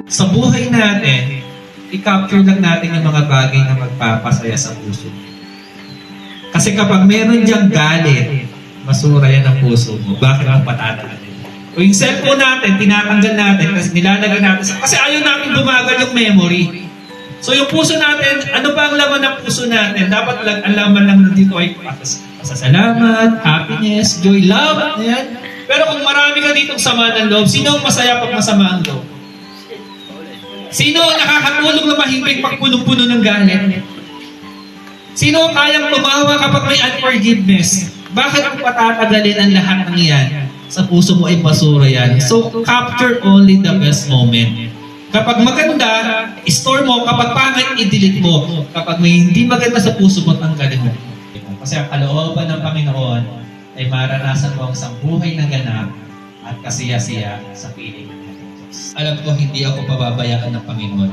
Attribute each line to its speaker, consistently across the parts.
Speaker 1: Sa buhay natin, i-capture lang natin yung mga bagay na magpapasaya sa puso. Kasi kapag meron diyang galit, masura yan ang puso mo. Bakit ang patatanggalin? O yung cellphone natin, tinatanggal natin, kasi nilalagay natin kasi ayaw natin bumagal yung memory. So yung puso natin, ano ba ang laman ng puso natin? Dapat ang laman lang dito ay pasasalamat, happiness, joy, love. Ayan. Pero kung marami ka ditong sama ng loob, sino ang masaya pag masama ang loob? Sino ang nakakatulog na mahimbing pag punong-puno ng galit? Sino ang kayang tumawa kapag may unforgiveness? Bakit ang patatagalin ang lahat ng iyan? Sa puso mo ay basura yan. So, capture only the best moment. Kapag maganda, store mo. Kapag pangit, i-delete mo. Kapag may hindi maganda sa puso mo, tanggalin mo. Kasi ang kalooban ng Panginoon ay maranasan mo ang isang buhay na ganap at kasiya-siya sa piling ng Diyos. Alam ko, hindi ako pababayaan ng Panginoon.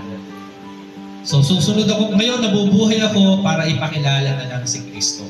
Speaker 1: So, susunod ako. Ngayon, nabubuhay ako para ipakilala na lang si Kristo.